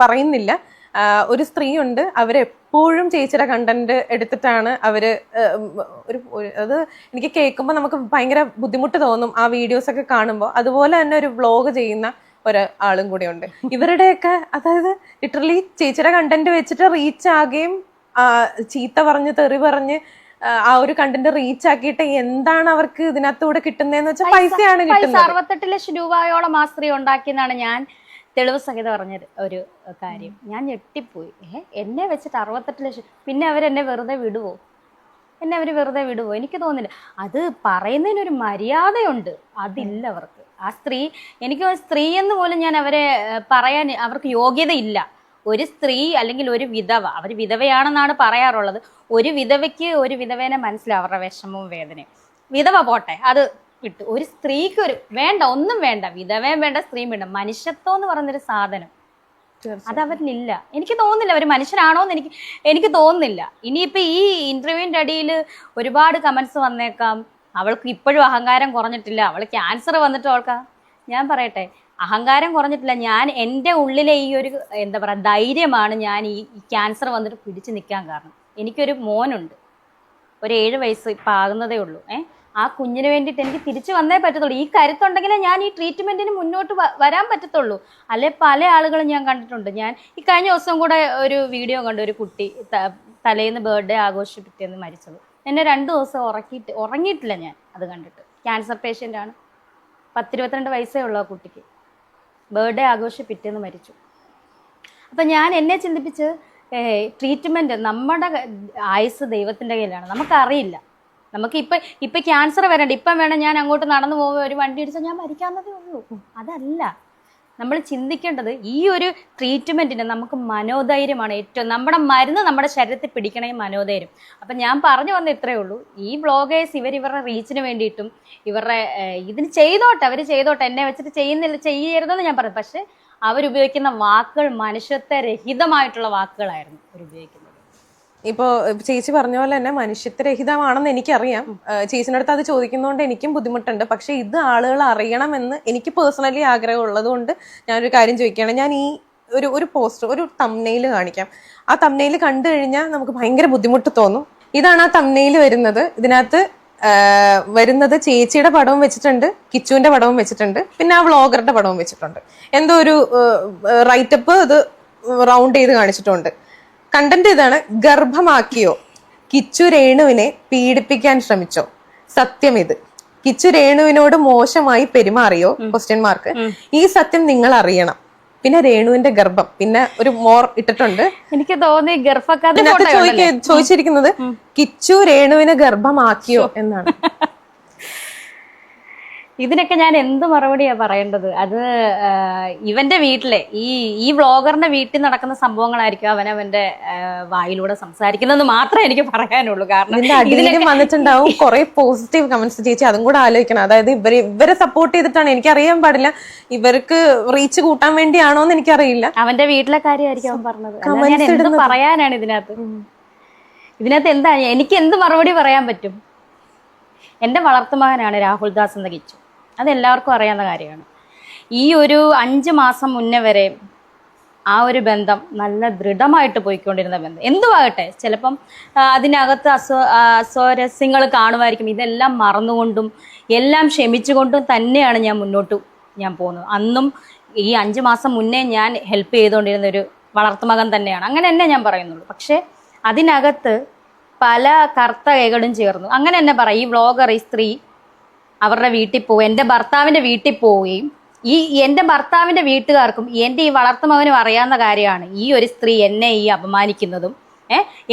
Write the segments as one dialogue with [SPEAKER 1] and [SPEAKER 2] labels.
[SPEAKER 1] പറയുന്നില്ല. ഒരു സ്ത്രീ ഉണ്ട്, അവരെപ്പോഴും ചേച്ചിയുടെ കണ്ടന്റ് എടുത്തിട്ടാണ് അവര് അത് എനിക്ക് കേൾക്കുമ്പോൾ നമുക്ക് ഭയങ്കര ബുദ്ധിമുട്ട് തോന്നും ആ വീഡിയോസ് ഒക്കെ കാണുമ്പോൾ. അതുപോലെ തന്നെ ഒരു വ്ലോഗ് ചെയ്യുന്ന ഒരാളും കൂടെ ഉണ്ട്. ഇവരുടെയൊക്കെ അതായത് ലിറ്ററലി ചേച്ചിയുടെ കണ്ടന്റ് വെച്ചിട്ട് റീച്ച് ആകുകയും ചീത്ത പറഞ്ഞ് തെറി പറഞ്ഞ് ആ ഒരു കണ്ടന്റ് റീച്ച് ആക്കിയിട്ട് എന്താണ് അവർക്ക് ഇതിനകത്തൂടെ കിട്ടുന്നതെന്ന് വെച്ചാൽ പൈസയാണ് കിട്ടുന്നത്.
[SPEAKER 2] 68 ലക്ഷം രൂപയോളം ആ സ്ത്രീ ഉണ്ടാക്കിയെന്നാണ് ഞാൻ തെളിവ് സഹിതം പറഞ്ഞ ഒരു കാര്യം. ഞാൻ ഞെട്ടിപ്പോയി. എന്നെ വെച്ചിട്ട് 68 ലക്ഷം. പിന്നെ അവരെന്നെ വെറുതെ വിടുവോ? എന്നെ അവർ വെറുതെ വിടുവോ? എനിക്ക് തോന്നുന്നില്ല. അത് പറയുന്നതിനൊരു മര്യാദയുണ്ട്, അതില്ല അവർക്ക്. ആ സ്ത്രീ, എനിക്ക് സ്ത്രീ എന്ന് പോലും ഞാൻ അവരെ പറയാൻ അവർക്ക് യോഗ്യതയില്ല. ഒരു സ്ത്രീ അല്ലെങ്കിൽ ഒരു വിധവ, അവർ വിധവയാണെന്നാണ് പറയാറുള്ളത്. ഒരു വിധവയ്ക്ക് ഒരു വിധവേനെ മനസ്സിലാവും, അവരുടെ വിഷമവും വേദനയും. വിധവ പോട്ടെ, അത് വിട്ടു. ഒരു സ്ത്രീക്ക് വേണ്ട, ഒന്നും വേണ്ട, വിധവയും വേണ്ട, സ്ത്രീയും വേണ്ട. മനുഷ്യത്വം എന്ന് പറയുന്നൊരു സാധനം അതവരിലില്ല. എനിക്ക് തോന്നുന്നില്ല അവർ മനുഷ്യരാണോന്ന് എനിക്ക് തോന്നുന്നില്ല. ഇനിയിപ്പോൾ ഈ ഇന്റർവ്യൂവിൻ്റെ അടിയിൽ ഒരുപാട് കമന്റ്സ് വന്നേക്കാം, അവൾക്ക് ഇപ്പോഴും അഹങ്കാരം കുറഞ്ഞിട്ടില്ല, അവൾ ക്യാൻസർ വന്നിട്ട് അവൾക്ക്. ഞാൻ പറയട്ടെ, അഹങ്കാരം കുറഞ്ഞിട്ടില്ല. ഞാൻ എൻ്റെ ഉള്ളിലെ ഈ ഒരു എന്താ പറയുക ധൈര്യമാണ് ഞാൻ ഈ ക്യാൻസർ വന്നിട്ട് പിടിച്ചു നിൽക്കാൻ കാരണം. എനിക്കൊരു മോനുണ്ട്, ഒരു 7 വയസ്സ് ഇപ്പം ആകുന്നതേ ഉള്ളൂ. ആ കുഞ്ഞിന് വേണ്ടിയിട്ട് എനിക്ക് തിരിച്ചു വന്നേ പറ്റത്തുള്ളൂ. ഈ കരുത്തുണ്ടെങ്കിലേ ഞാൻ ഈ ട്രീറ്റ്മെൻറ്റിന് മുന്നോട്ട് വരാൻ പറ്റത്തുള്ളൂ. അല്ലെ പല ആളുകളും ഞാൻ കണ്ടിട്ടുണ്ട്. ഞാൻ ഈ കഴിഞ്ഞ ദിവസം കൂടെ ഒരു വീഡിയോ കണ്ടു, ഒരു കുട്ടി തലേന്ന് ബർത്ത്ഡേ ആഘോഷിപ്പിറ്റെന്ന് മരിച്ചത്. എന്നെ 2 ദിവസം ഉറങ്ങിയിട്ടില്ല ഞാൻ അത് കണ്ടിട്ട്. ക്യാൻസർ പേഷ്യൻ്റാണ്, 10-22 വയസ്സേ ഉള്ളൂ ആ കുട്ടിക്ക്. ബർത്ത്ഡേ ആഘോഷിപ്പിറ്റെന്ന് മരിച്ചു. അപ്പം ഞാൻ എന്നെ ചിന്തിപ്പിച്ച് ട്രീറ്റ്മെൻറ്റ്, നമ്മുടെ ആയുസ് ദൈവത്തിൻ്റെ കയ്യിലാണ്, നമുക്കറിയില്ല. നമുക്ക് ഇപ്പം ക്യാൻസർ വരണ്ട, ഇപ്പം വേണം ഞാൻ അങ്ങോട്ട് നടന്നു പോകുമ്പോൾ ഒരു വണ്ടി ഇടിച്ചാൽ ഞാൻ മരിക്കാവുന്നതേ ഉള്ളൂ. അതല്ല നമ്മൾ ചിന്തിക്കേണ്ടത്. ഈ ഒരു ട്രീറ്റ്മെൻറ്റിന് നമുക്ക് മനോധൈര്യമാണ് ഏറ്റവും. നമ്മുടെ മരുന്ന് നമ്മുടെ ശരീരത്തിൽ പിടിക്കണേ മനോധൈര്യം. അപ്പം ഞാൻ പറഞ്ഞു വന്ന ഇത്രയേ ഉള്ളൂ. ഈ വ്ളോഗേഴ്സ് ഇവരുടെ റീച്ചിന് വേണ്ടിയിട്ടും ഇവരുടെ ഇതിന് ചെയ്തോട്ടെ, അവർ ചെയ്തോട്ടെ, എന്നെ വെച്ചിട്ട് ചെയ്യരുതെന്ന് ഞാൻ പറഞ്ഞു. പക്ഷെ അവരുപയോഗിക്കുന്ന വാക്കുകൾ മനുഷ്യത്വരഹിതമായിട്ടുള്ള വാക്കുകളായിരുന്നു അവരുപയോഗിക്കുന്നത്.
[SPEAKER 1] ഇപ്പോ ചേച്ചി പറഞ്ഞ പോലെ തന്നെ മനുഷ്യത്വരഹിതമാണെന്ന് എനിക്കറിയാം. ചേച്ചിൻ്റെ അടുത്ത് അത് ചോദിക്കുന്നതുകൊണ്ട് എനിക്കും ബുദ്ധിമുട്ടുണ്ട്. പക്ഷെ ഇത് ആളുകൾ അറിയണമെന്ന് എനിക്ക് പേഴ്സണലി ആഗ്രഹം ഉള്ളത് കൊണ്ട് ഞാനൊരു കാര്യം ചോദിക്കുകയാണ്. ഞാൻ ഈ ഒരു പോസ്റ്റർ, ഒരു തംബ്നെയിൽ കാണിക്കാം. ആ തംബ്നെയിൽ കണ്ടു കഴിഞ്ഞാൽ നമുക്ക് ഭയങ്കര ബുദ്ധിമുട്ട് തോന്നും. ഇതാണ് ആ തംബ്നെയിൽ വരുന്നത്. ഇതിനകത്ത് വരുന്നത് ചേച്ചിയുടെ പടവും വെച്ചിട്ടുണ്ട്, കിച്ചുവിന്റെ പടവും വെച്ചിട്ടുണ്ട്, പിന്നെ ആ വ്ളോഗറുടെ പടവും വെച്ചിട്ടുണ്ട്. എന്തോ ഒരു റൈറ്റപ്പ് ഇത് റൗണ്ട് ചെയ്ത് കാണിച്ചിട്ടുണ്ട്. കണ്ടന്റ് ഇതാണ്: ഗർഭമാക്കിയോ? കിച്ചു രേണുവിനെ പീഡിപ്പിക്കാൻ ശ്രമിച്ചോ? സത്യം ഇത്. കിച്ചു രേണുവിനോട് മോശമായി പെരുമാറിയോ? Question mark. ഈ സത്യം നിങ്ങൾ അറിയണം. പിന്നെ രേണുവിന്റെ ഗർഭം, പിന്നെ ഒരു മോർ ഇട്ടിട്ടുണ്ട്.
[SPEAKER 2] എനിക്ക് തോന്നി
[SPEAKER 1] ചോദിച്ചിരിക്കുന്നത് കിച്ചു രേണുവിനെ ഗർഭമാക്കിയോ എന്നാണ്.
[SPEAKER 2] ഇതിനൊക്കെ ഞാൻ എന്ത് മറുപടിയാ പറയേണ്ടത്? അത് ഇവന്റെ വീട്ടിലെ ഈ വ്ളോഗറിന്റെ വീട്ടിൽ നടക്കുന്ന സംഭവങ്ങളായിരിക്കും അവനവന്റെ വായിലൂടെ സംസാരിക്കുന്നതെന്ന് മാത്രമേ എനിക്ക് പറയാനുള്ളൂ. കാരണം
[SPEAKER 1] ഇതിലും വന്നിട്ടുണ്ടാവും കുറെ പോസിറ്റീവ് കമന്റ്സ്. ചേച്ചി അതും കൂടെ ആലോചിക്കണം. അതായത് ഇവരെ സപ്പോർട്ട് ചെയ്തിട്ടാണ്, എനിക്കറിയാൻ പാടില്ല ഇവർക്ക് റീച്ച് കൂട്ടാൻ വേണ്ടിയാണോന്ന് എനിക്കറിയില്ല.
[SPEAKER 2] അവന്റെ വീട്ടിലെ കാര്യമായിരിക്കും അവൻ പറഞ്ഞത്. ഞാൻ എന്ത് പറയാനാണ് ഇതിനകത്ത് എന്താ എനിക്ക് എന്ത് മറുപടി പറയാൻ പറ്റും? എന്റെ വളർത്തുമകനാണ് രാഹുൽ ദാസ് എന്ന കിച്ചു. അതെല്ലാവർക്കും അറിയാവുന്ന കാര്യമാണ്. ഈ ഒരു 5 മാസം മുന്നേ വരെ ആ ഒരു ബന്ധം നല്ല ദൃഢമായിട്ട് പോയിക്കൊണ്ടിരുന്ന ബന്ധം. എന്തുവാകട്ടെ, ചിലപ്പം അതിനകത്ത് അസ്വാരസ്യങ്ങൾ കാണുമായിരിക്കും. ഇതെല്ലാം മറന്നുകൊണ്ടും എല്ലാം ക്ഷമിച്ചുകൊണ്ടും തന്നെയാണ് ഞാൻ പോകുന്നത്. അന്നും ഈ 5 മാസം മുന്നേ ഞാൻ ഹെൽപ്പ് ചെയ്തുകൊണ്ടിരുന്ന ഒരു വളർത്തുമകൻ തന്നെയാണ്. അങ്ങനെ തന്നെ ഞാൻ പറയുന്നുള്ളൂ. പക്ഷെ അതിനകത്ത് പല കറുത്ത കൈകളും ചേർന്നു. അങ്ങനെ തന്നെ പറയും. ഈ വ്ളോഗർ, ഈ സ്ത്രീ അവരുടെ വീട്ടിൽ പോവുക, എൻ്റെ ഭർത്താവിൻ്റെ വീട്ടിൽ പോവുകയും എൻ്റെ ഭർത്താവിൻ്റെ വീട്ടുകാർക്കും എൻ്റെ ഈ വളർത്തുമകനും അറിയാവുന്ന കാര്യമാണ് ഈ ഒരു സ്ത്രീ എന്നെ ഈ അപമാനിക്കുന്നതും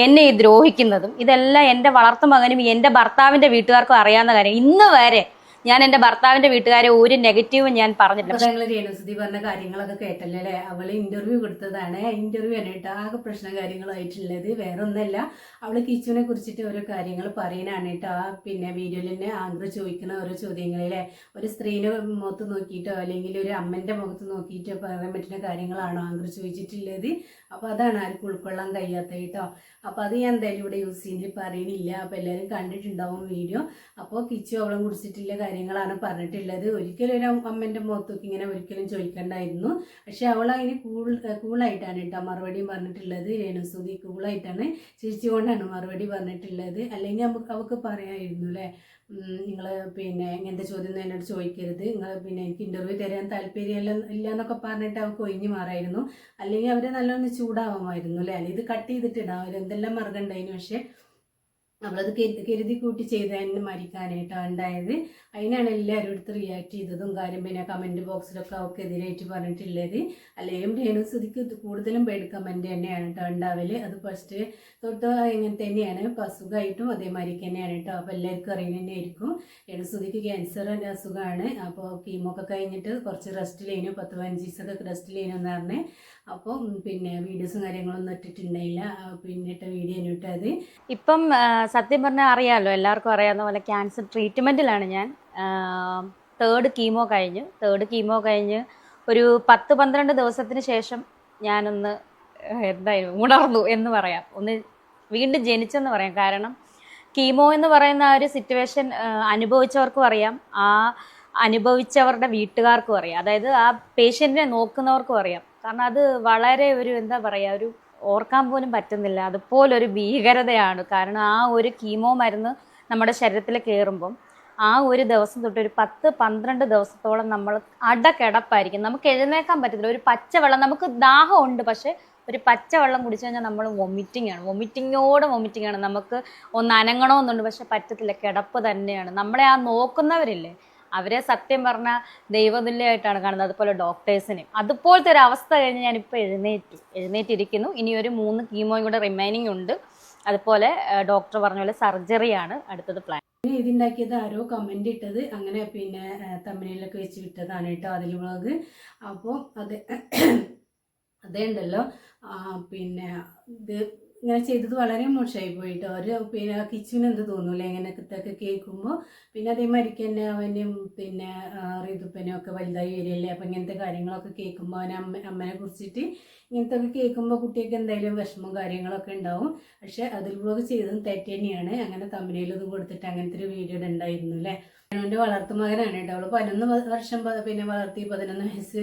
[SPEAKER 2] എന്നെ ഈ ദ്രോഹിക്കുന്നതും. ഇതെല്ലാം എൻ്റെ വളർത്തുമകനും എൻ്റെ ഭർത്താവിൻ്റെ വീട്ടുകാർക്കും അറിയാവുന്ന കാര്യം. ഇന്ന് വരെ ഞാൻ എൻ്റെ ഭർത്താവിൻ്റെ വീട്ടുകാരെ ഒരു നെഗറ്റീവും ഞാൻ പറഞ്ഞിട്ടില്ല.
[SPEAKER 3] ഞങ്ങൾ രേണുസുതി പറഞ്ഞ കാര്യങ്ങളൊക്കെ കേട്ടല്ലേ അല്ലേ? അവള് ഇന്റർവ്യൂ കൊടുത്തതാണ്. ഇന്റർവ്യൂ ആയിട്ട് ആകെ പ്രശ്ന കാര്യങ്ങളായിട്ടുള്ളത് വേറെ ഒന്നല്ല. അവള് കിച്ചുവിനെ കുറിച്ചിട്ട് ഓരോ കാര്യങ്ങൾ പറയാനാണ് കേട്ടോ. പിന്നെ വീഡിയോയിൽ തന്നെ ആങ്കർ ചോദിക്കുന്ന ഓരോ ചോദ്യങ്ങളിലെ ഒരു സ്ത്രീനെ മുഖത്ത് നോക്കിയിട്ടോ അല്ലെങ്കിൽ ഒരു അമ്മന്റെ മുഖത്ത് നോക്കിയിട്ടോ പറയാൻ പറ്റുന്ന കാര്യങ്ങളാണോ ആങ്കർ ചോദിച്ചിട്ടുള്ളത്. അപ്പോൾ അതാണ് ആർക്കും ഉൾക്കൊള്ളാൻ കഴിയാത്ത കേട്ടോ. അപ്പോൾ അത് ഞാൻ എന്തായാലും ഇവിടെ യൂസ് ചെയ്യുന്നതിൽ പറയുന്നില്ല. അപ്പോൾ എല്ലാവരും കണ്ടിട്ടുണ്ടാവും വീഡിയോ. അപ്പോൾ കിച്ചു അവളെ കുറിച്ചിട്ടുള്ള കാര്യങ്ങളാണ് പറഞ്ഞിട്ടുള്ളത്. ഒരിക്കലും ഒരു അമ്മേൻ്റെ മുഖത്തൊക്കെ ഇങ്ങനെ ഒരിക്കലും ചോദിക്കണ്ടായിരുന്നു. പക്ഷെ അവൾ അതിന് കൂളായിട്ടാണ് കേട്ടോ മറുപടിയും പറഞ്ഞിട്ടുള്ളത്. രേണുസുതി കൂളായിട്ടാണ് ചിരിച്ചുകൊണ്ടാണ് മറുപടി പറഞ്ഞിട്ടുള്ളത്. അല്ലെങ്കിൽ അവൾക്ക് പറയാമായിരുന്നു അല്ലേ, നിങ്ങൾ പിന്നെ ഇങ്ങനത്തെ ചോദ്യം എന്നോട് ചോദിക്കരുത്, നിങ്ങൾ പിന്നെ എനിക്ക് ഇൻ്റർവ്യൂ തരാൻ താല്പര്യമില്ല എന്നൊക്കെ പറഞ്ഞിട്ട് അവൾക്ക് ഒഴിഞ്ഞു മാറായിരുന്നു. അല്ലെങ്കിൽ അവർ നല്ലോണം ചൂടാവുമായിരുന്നു അല്ലേ, അല്ലെങ്കിൽ ഇത് കട്ട് ചെയ്തിട്ടിടാം, അവർ എന്തെല്ലാം മാർഗം ഉണ്ടായിരുന്നു. പക്ഷേ അവളത് കരുതി കൂട്ടി ചെയ്തതിന് മരിക്കാനായിട്ടാണ് ഉണ്ടായത്. അതിനാണ് എല്ലാവരും എടുത്ത് റിയാക്ട് ചെയ്തതും കാര്യം. പിന്നെ കമൻറ്റ് ബോക്സിലൊക്കെ അവൾക്ക് എതിരായിട്ട് പറഞ്ഞിട്ടുള്ളത്. അല്ലെങ്കിൽ രേണുസുതിക്ക് കൂടുതലും ബെഡ് കമൻറ്റ് തന്നെയാണ് കേട്ടോ ഉണ്ടാവല്. അത് ഫസ്റ്റ് തൊട്ട് ഇങ്ങനെ തന്നെയാണ്, അസുഖമായിട്ടും അതേമാതിരി തന്നെയാണ് കേട്ടോ. അപ്പോൾ എല്ലാവർക്കും അറിയുന്ന തന്നെയായിരിക്കും. രേണുസുതിക്ക് ക്യാൻസറിൻ്റെ അസുഖമാണ്. അപ്പോൾ കീമോ ഒക്കെ കഴിഞ്ഞിട്ട് കുറച്ച് റെസ്റ്റിലേനു, 10-15 ദിവസമൊക്കെ റെസ്റ്റിലേനു എന്ന് പറഞ്ഞ്. അപ്പോൾ പിന്നെ വീഡിയോസും കാര്യങ്ങളൊന്നും ഇട്ടിട്ടുണ്ടായില്ല. പിന്നെ ഇട്ട വീഡിയോ ഇട്ടത്
[SPEAKER 2] ഇപ്പം സത്യം പറഞ്ഞാൽ അറിയാമല്ലോ, എല്ലാവർക്കും അറിയാവുന്ന പോലെ ക്യാൻസർ ട്രീറ്റ്മെൻറ്റിലാണ് ഞാൻ. 3rd കീമോ കഴിഞ്ഞ് ഒരു 10-12 ദിവസത്തിന് ശേഷം ഞാനൊന്ന് എന്തായാലും ഉണർന്നു എന്ന് പറയാം, ഒന്ന് വീണ്ടും ജനിച്ചെന്ന് പറയാം. കാരണം കീമോ എന്ന് പറയുന്ന ആ ഒരു സിറ്റുവേഷൻ അനുഭവിച്ചവർക്കും അറിയാം, ആ അനുഭവിച്ചവരുടെ വീട്ടുകാർക്കും അറിയാം, അതായത് ആ പേഷ്യൻറ്റിനെ നോക്കുന്നവർക്കും അറിയാം. കാരണം അത് വളരെ ഒരു എന്താ പറയുക, ഒരു ഓർക്കാൻ പോലും പറ്റുന്നില്ല, അതുപോലൊരു ഭീകരതയാണ്. കാരണം ആ ഒരു കീമോ മരുന്ന് നമ്മുടെ ശരീരത്തിൽ കയറുമ്പം ആ ഒരു ദിവസം തൊട്ട് ഒരു 10-12 ദിവസത്തോളം നമ്മൾ അടക്കിടപ്പായിരിക്കും. നമുക്ക് എഴുന്നേക്കാൻ പറ്റത്തില്ല. ഒരു പച്ചവെള്ളം, നമുക്ക് ദാഹമുണ്ട്, പക്ഷേ ഒരു പച്ചവെള്ളം കുടിച്ചു കഴിഞ്ഞാൽ നമ്മൾ വൊമിറ്റിംഗ് ആണ്. നമുക്ക് ഒന്ന് അനങ്ങണമെന്നുണ്ട്, പക്ഷെ പറ്റത്തില്ല, കിടപ്പ് തന്നെയാണ്. നമ്മളെ ആ നോക്കുന്നവരില്ലേ, അവരെ സത്യം പറഞ്ഞാൽ ദൈവതുല്യമായിട്ടാണ് കാണുന്നത്. അതുപോലെ ഡോക്ടേഴ്സിന് അതുപോലത്തെ ഒരു അവസ്ഥ കഴിഞ്ഞ് ഞാനിപ്പോൾ എഴുന്നേറ്റിരിക്കുന്നു. ഇനി ഒരു 3 കീമോയും കൂടെ റിമൈനിങ് ഉണ്ട്. അതുപോലെ ഡോക്ടർ പറഞ്ഞ പോലെ സർജറിയാണ് അടുത്തത് പ്ലാൻ.
[SPEAKER 3] ഇതുണ്ടാക്കിയത് ആരോ കമൻ്റ് ഇട്ടത്, അങ്ങനെ പിന്നെ തമിഴിലൊക്കെ വെച്ച് വിട്ടതാണ് കേട്ടോ അതിൽ വ്ളോഗ്. അപ്പോൾ അതേ ഉണ്ടല്ലോ പിന്നെ ഇത് ഇങ്ങനെ ചെയ്തത് വളരെ മോശമായി പോയിട്ടോ. ഒരു പിന്നെ കിച്ചുവിന് എന്ത് തോന്നൂല ഇങ്ങനെയൊക്കെ കേൾക്കുമ്പോൾ. പിന്നെ അതേമാതിരിക്ക് തന്നെ അവനും പിന്നെ ഋതുപ്പനും ഒക്കെ വലുതായി വരികയല്ലേ. അപ്പം ഇങ്ങനത്തെ കാര്യങ്ങളൊക്കെ കേൾക്കുമ്പോൾ അമ്മനെ കുറിച്ചിട്ട് ഇങ്ങനത്തെ ഒക്കെ കേൾക്കുമ്പോൾ കുട്ടിയൊക്കെ എന്തായാലും വിഷമവും കാര്യങ്ങളൊക്കെ ഉണ്ടാവും. പക്ഷെ അതിൽ വ്ളോഗ് ചെയ്തതും തെറ്റ് തന്നെയാണ്. അങ്ങനെ തമിഴിലൊന്നും കൊടുത്തിട്ട് അങ്ങനത്തെ ഒരു വീഡിയോ ഉണ്ടായിരുന്നു അല്ലേ. അവൻ്റെ വളർത്തുമകനാണ് കേട്ടോ. അവൾ 11 വർഷം പിന്നെ വളർത്തി, 11 വയസ്സ്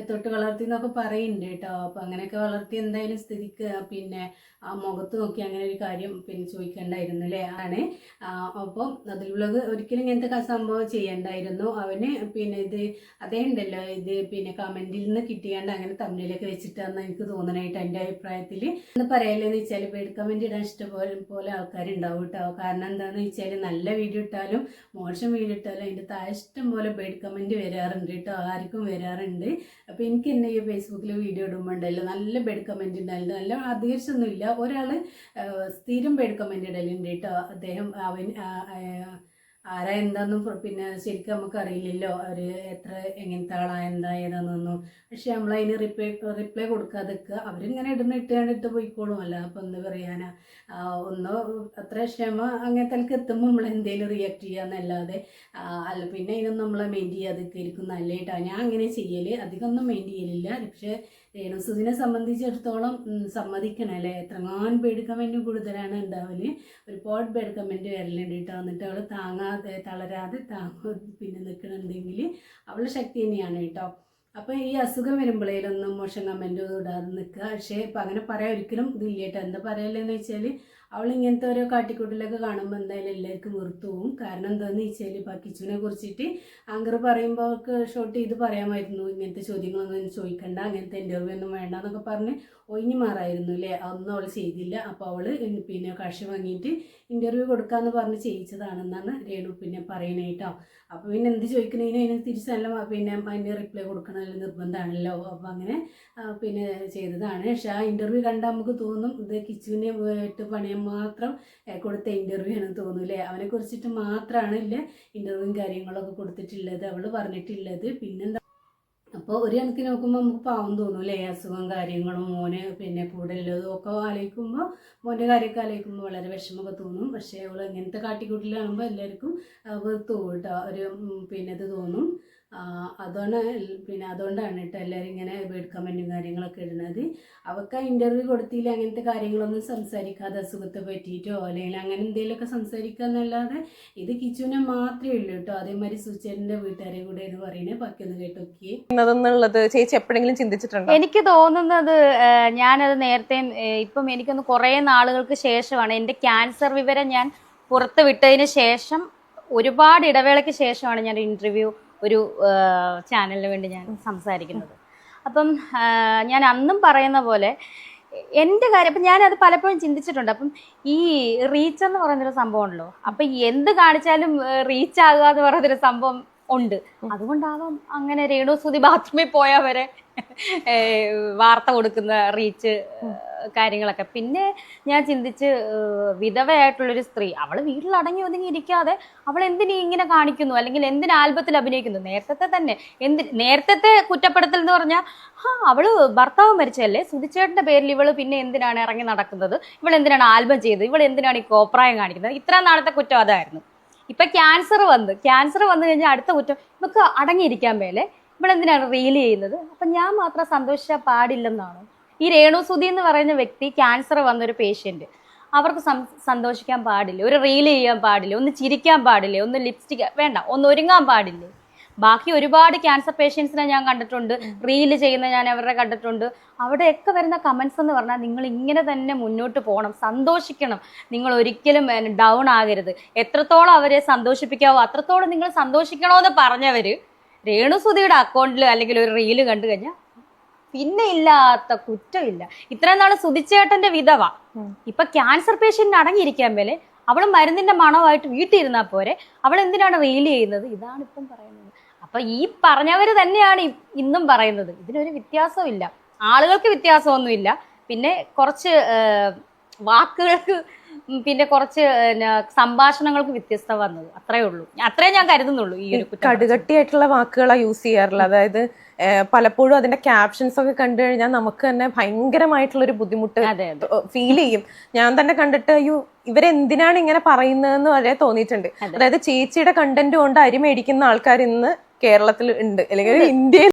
[SPEAKER 3] തൊട്ട് വളർത്തി എന്നൊക്കെ പറയുന്നുണ്ട് കേട്ടോ. അപ്പോൾ അങ്ങനെയൊക്കെ വളർത്തി എന്തായാലും സ്ഥിതിക്ക് പിന്നെ ആ മുഖത്ത് നോക്കി അങ്ങനെ ഒരു കാര്യം പിന്നെ ചോദിക്കണ്ടായിരുന്നു അല്ലേ ആണ്. അപ്പോൾ അതിൽ വ്ളോഗ് ഒരിക്കലും ഇങ്ങനത്തെ സംഭവം ചെയ്യണ്ടായിരുന്നു. അവന് പിന്നെ ഇത് അതേ ഉണ്ടല്ലോ, ഇത് പിന്നെ കമൻറ്റിൽ നിന്ന് കിട്ടിയാണ്ട് അങ്ങനെ തമിഴിലൊക്കെ വെച്ചിട്ടാന്ന് എനിക്ക് തോന്നണായിട്ട് എൻ്റെ അഭിപ്രായത്തിൽ. എന്ന് പറയലെന്ന് വെച്ചാൽ ബെഡ് കമൻറ്റ് ഇടാൻ ഇഷ്ടംപോലെ ആൾക്കാരുണ്ടാവും കേട്ടോ. കാരണം എന്താണെന്ന് വെച്ചാൽ നല്ല വീഡിയോ ഇട്ടാലും മോശം വീഡിയോ ഇട്ടാലും അതിൻ്റെ താഴെ ഇഷ്ടംപോലെ ബെഡ് കമൻറ്റ് വരാറുണ്ട് കേട്ടോ, ആർക്കും വരാറുണ്ട്. അപ്പോൾ എനിക്ക് എന്നെ ഈ ഫേസ്ബുക്കിൽ വീഡിയോ ഇടുമ്പോൾ ഉണ്ടല്ലോ നല്ല ബെഡ് കമൻറ്റ് ഉണ്ടായിരുന്നു. നല്ല അധികരിച്ചൊന്നുമില്ല, ഒരാൾ സ്ഥിരം ബെഡ് കമൻറ്റ് ഇടലുണ്ട് കേട്ടോ. അദ്ദേഹം ആരാ എന്താണെന്നും പിന്നെ ശരിക്കും നമുക്ക് അറിയില്ലല്ലോ, അവർ എത്ര എങ്ങനത്തെ ആളാ എന്താ ഏതാണെന്നൊന്നും. പക്ഷെ നമ്മളതിന് റിപ്ലൈ കൊടുക്കാതെ നിൽക്കുക. അവരിങ്ങനെ ഇട്ട് പോയിക്കോളും. അല്ല അപ്പം എന്താ പറയാനാ, ഒന്നോ അത്ര ക്ഷമ അങ്ങനത്തെ എത്തുമ്പോൾ നമ്മൾ എന്തെങ്കിലും റിയാക്ട് ചെയ്യാന്നല്ലാതെ അല്ല പിന്നെ ഇതിനൊന്നും നമ്മളെ മെയിൻ ചെയ്യാതൊക്കെ ഇരിക്കും നല്ലതായിട്ടാണ്. ഞാൻ അങ്ങനെ ചെയ്യൽ, അധികമൊന്നും മെയിൻ ചെയ്യലില്ല. പക്ഷേ രേണുസുദിനെ സംബന്ധിച്ചിടത്തോളം സമ്മതിക്കണം അല്ലേ, എത്രങ്ങാനും ബെഡ് കമൻറ്റ് കൂടുതലാണ് ഉണ്ടാവല്. ഒരുപാട് ബെഡ് കമൻറ്റ് വരലുണ്ട് കേട്ടോ. എന്നിട്ട് അവൾ തളരാതെ പിന്നെ നിൽക്കണമെന്നുണ്ടെങ്കിൽ അവളുടെ ശക്തി തന്നെയാണ് കേട്ടോ. അപ്പോൾ ഈ അസുഖം വരുമ്പോഴേലൊന്നും മോശം കമൻറ്റ് ഇടാതെ നിൽക്കുക. പക്ഷേ ഇപ്പം അങ്ങനെ പറയാൻ ഒരിക്കലും ഇതില്ല കേട്ടോ. എന്താ പറയലെന്ന് വെച്ചാൽ അവൾ ഇങ്ങനത്തെ ഓരോ കാട്ടിക്കൂട്ടിലൊക്കെ കാണുമ്പോൾ എന്തായാലും എല്ലാവർക്കും വെറുത്തു പോകും. കാരണം എന്താണെന്ന് വെച്ചാൽ ഇപ്പം കിച്ചുവിനെ കുറിച്ചിട്ട് ആങ്കർ പറയുമ്പോൾ അവർക്ക് ഷോർട്ട് ചെയ്ത് പറയാമായിരുന്നു, ഇങ്ങനത്തെ ചോദ്യങ്ങളൊന്നും ചോദിക്കണ്ട, അങ്ങനത്തെ ഇൻ്റർവ്യൂ ഒന്നും വേണ്ട എന്നൊക്കെ പറഞ്ഞ് ഒഴിഞ്ഞു മാറായിരുന്നു അല്ലേ. അതൊന്നും അവൾ ചെയ്തില്ല. അപ്പോൾ അവൾ പിന്നെ കാശ് വാങ്ങിയിട്ട് ഇൻ്റർവ്യൂ കൊടുക്കാമെന്ന് പറഞ്ഞ് ചെയ്യിച്ചതാണെന്നാണ് രേണു പിന്നെ പറയണേ കേട്ടോ. അപ്പോൾ പിന്നെ എന്ത് ചോദിക്കണേനും അതിന് തിരിച്ച് നല്ല പിന്നെ അതിൻ്റെ റിപ്ലൈ കൊടുക്കണമല്ലോ, നിർബന്ധമാണല്ലോ. അപ്പോൾ അങ്ങനെ പിന്നെ ചെയ്തതാണ്. പക്ഷേ ആ ഇൻ്റർവ്യൂ കണ്ടാൽ നമുക്ക് തോന്നും ഇത് കിച്ചുവിനെ പോയിട്ട് പണിയാൻ മാത്രം കൊടുത്ത ഇൻ്റർവ്യൂ ആണെന്ന് തോന്നൂലേ. അവനെ കുറിച്ചിട്ട് മാത്രമാണ് ഇല്ലേ ഇൻ്റർവ്യൂവും കാര്യങ്ങളൊക്കെ കൊടുത്തിട്ടുള്ളത്, അവൾ പറഞ്ഞിട്ടുള്ളത്. പിന്നെന്താ, അപ്പോൾ ഒരു കണക്കിന് നോക്കുമ്പോൾ നമുക്ക് പാവം തോന്നും അല്ലേ, അസുഖം കാര്യങ്ങളും മോന് പിന്നെ കൂടെ ഉള്ളതും ഒക്കെ ആലോചിക്കുമ്പോൾ, മോൻ്റെ കാര്യമൊക്കെ ആലോചിക്കുമ്പോൾ വളരെ വിഷമമൊക്കെ തോന്നും. പക്ഷേ അവൾ ഇങ്ങനത്തെ കാട്ടിക്കൂട്ടിൽ കാണുമ്പോൾ എല്ലാവർക്കും വെറുത്ത് പോകും കേട്ടോ, ഒരു പിന്നെ ഇത് തോന്നും. അതുകൊണ്ടാണ് കേട്ടോ എല്ലാവരും ഇങ്ങനെ ബേഡ് കമൻറ്റും കാര്യങ്ങളൊക്കെ ഇടുന്നത്. അവർക്ക് ആ ഇൻ്റർവ്യൂ കൊടുത്തില്ല അങ്ങനത്തെ കാര്യങ്ങളൊന്നും സംസാരിക്കാതെ അസുഖത്തെ പറ്റിയിട്ടോ അല്ലെങ്കിൽ അങ്ങനെ എന്തെങ്കിലുമൊക്കെ സംസാരിക്കുക എന്നല്ലാതെ ഇത് കിച്ചുവിനെ മാത്രമേ ഉള്ളൂ കേട്ടോ. അതേമാതിരി സുചേട്ടൻ്റെ വീട്ടുകാരെ കൂടെ എന്ന് പറയുന്നത് ബാക്കിയൊന്ന് കേട്ടോക്കിയേ.
[SPEAKER 1] എന്നുള്ളത് ചേച്ചി എപ്പോഴെങ്കിലും ചിന്തിച്ചിട്ടുണ്ടോ?
[SPEAKER 2] എനിക്ക് തോന്നുന്നത് ഞാനത് നേരത്തെ ഇപ്പം എനിക്കൊന്ന് കുറേ നാളുകൾക്ക് ശേഷമാണ് എൻ്റെ ക്യാൻസർ വിവരം ഞാൻ പുറത്ത് വിട്ടതിന് ശേഷം ഒരുപാട് ഇടവേളയ്ക്ക് ശേഷമാണ് ഞാൻ ഇൻ്റർവ്യൂ ഒരു ചാനലിന് വേണ്ടി ഞാൻ സംസാരിക്കുന്നത്. അപ്പം ഞാൻ അന്നും പറയുന്ന പോലെ എൻ്റെ കാര്യം അപ്പം ഞാനത് പലപ്പോഴും ചിന്തിച്ചിട്ടുണ്ട്. അപ്പം ഈ റീച്ച് എന്ന് പറയുന്നൊരു സംഭവം ഉണ്ടല്ലോ, അപ്പം എന്ത് കാണിച്ചാലും റീച്ച് ആകുക എന്ന് പറയുന്നൊരു സംഭവം ഉണ്ട്. അതുകൊണ്ടാവാം അങ്ങനെ രേണുസുതി ബാത്റൂമിൽ പോയാൽ വരെ വാർത്ത കൊടുക്കുന്ന റീച്ച് കാര്യങ്ങളൊക്കെ. പിന്നെ ഞാൻ ചിന്തിച്ച് വിധവയായിട്ടുള്ളൊരു സ്ത്രീ അവൾ വീട്ടിൽ അടങ്ങി ഒതുങ്ങി ഇരിക്കാതെ അവൾ എന്തിനീ ഇങ്ങനെ കാണിക്കുന്നു, അല്ലെങ്കിൽ എന്തിന് ആൽബത്തിൽ അഭിനയിക്കുന്നു? നേരത്തെ കുറ്റപ്പെടുത്തൽ എന്ന് പറഞ്ഞാൽ അവള് ഭർത്താവ് മരിച്ചല്ലേ, സുധിച്ചേട്ടൻ്റെ പേരിൽ ഇവള് പിന്നെ എന്തിനാണ് ഇറങ്ങി നടക്കുന്നത്, ഇവൾ എന്തിനാണ് ആൽബം ചെയ്തത്, ഇവൾ എന്തിനാണ് ഈ കോപ്രായം കാണിക്കുന്നത്? ഇത്ര നാളത്തെ കുറ്റം അതായിരുന്നു. ഇപ്പൊ ക്യാൻസർ വന്നു കഴിഞ്ഞാൽ അടുത്ത കുറ്റം ഇവക്ക് അടങ്ങിയിരിക്കാൻ മേലെ ഇവളെന്തിനാണ് റീൽ ചെയ്യുന്നത്. അപ്പം ഞാൻ മാത്രം സന്തോഷിച്ചാൽ പാടില്ലെന്നാണ്. ഈ രേണുസുതി എന്ന് പറയുന്ന വ്യക്തി ക്യാൻസർ വന്നൊരു പേഷ്യന്റ്, അവർക്ക് സന്തോഷിക്കാൻ പാടില്ല, ഒരു റീൽ ചെയ്യാൻ പാടില്ല, ഒന്ന് ചിരിക്കാൻ പാടില്ല, ഒന്ന് ലിപ്സ്റ്റിക് വേണ്ട, ഒന്ന് ഒരുങ്ങാൻ പാടില്ലേ? ബാക്കി ഒരുപാട് ക്യാൻസർ പേഷ്യൻസിനെ ഞാൻ കണ്ടിട്ടുണ്ട്, റീല് ചെയ്യുന്ന ഞാൻ അവരുടെ കണ്ടിട്ടുണ്ട്. അവിടെയൊക്കെ വരുന്ന കമൻസ് എന്ന് പറഞ്ഞാൽ നിങ്ങൾ ഇങ്ങനെ തന്നെ മുന്നോട്ട് പോകണം, സന്തോഷിക്കണം, നിങ്ങൾ ഒരിക്കലും ഡൗൺ ആകരുത്, എത്രത്തോളം അവരെ സന്തോഷിപ്പിക്കാവോ അത്രത്തോളം നിങ്ങൾ സന്തോഷിക്കണമെന്ന് പറഞ്ഞവര് രേണുസുതിയുടെ അക്കൗണ്ടിൽ അല്ലെങ്കിൽ ഒരു റീല് കണ്ടു കഴിഞ്ഞാൽ പിന്നെ ഇല്ലാത്ത കുറ്റമില്ല. ഇത്രയും നാള് സുധിച്ചേട്ടന്റെ വിധവ ഇപ്പൊ ക്യാൻസർ പേഷ്യന്റിന് അടങ്ങിയിരിക്കാൻ മേലെ അവൾ മരുന്നിന്റെ മണമായിട്ട് വീട്ടിൽ ഇരുന്നാൽ പോരെ, അവൾ എന്തിനാണ് റീല് ചെയ്യുന്നത്? ഇതാണ് ഇപ്പം പറയുന്നത്. അപ്പൊ ഈ പറഞ്ഞവര് തന്നെയാണ് ഇന്നും പറയുന്നത്. ഇതിനൊരു വ്യത്യാസവും ഇല്ല, ആളുകൾക്ക് വ്യത്യാസമൊന്നുമില്ല. പിന്നെ കുറച്ച് വാക്കുകൾക്ക് പിന്നെ കുറച്ച് സംഭാഷണങ്ങൾക്ക് വ്യത്യസ്തത വന്നത് അത്രേ ഉള്ളൂ. അത്രേ ഞാൻ കരുതുന്നുള്ളൂ. ഈ ഒരു
[SPEAKER 1] കടുകട്ടിയായിട്ടുള്ള വാക്കുകളാണ് യൂസ് ചെയ്യാറുള്ളത്. അതായത് പലപ്പോഴും അതിന്റെ ക്യാപ്ഷൻസ് ഒക്കെ കണ്ടു കഴിഞ്ഞാൽ നമുക്ക് തന്നെ ഭയങ്കരമായിട്ടുള്ളൊരു ബുദ്ധിമുട്ട് ഫീൽ ചെയ്യും. ഞാൻ തന്നെ കണ്ടിട്ട് അയ്യോ ഇവരെന്തിനാണ് ഇങ്ങനെ പറയുന്നതെന്ന് വരെ തോന്നിയിട്ടുണ്ട്. അതായത് ചേച്ചിയുടെ കണ്ടന്റ് കൊണ്ട് അരി മേടിക്കുന്ന ആൾക്കാർ ഇന്ന് കേരളത്തിൽ ഉണ്ട്, അല്ലെങ്കിൽ ഇന്ത്യയിൽ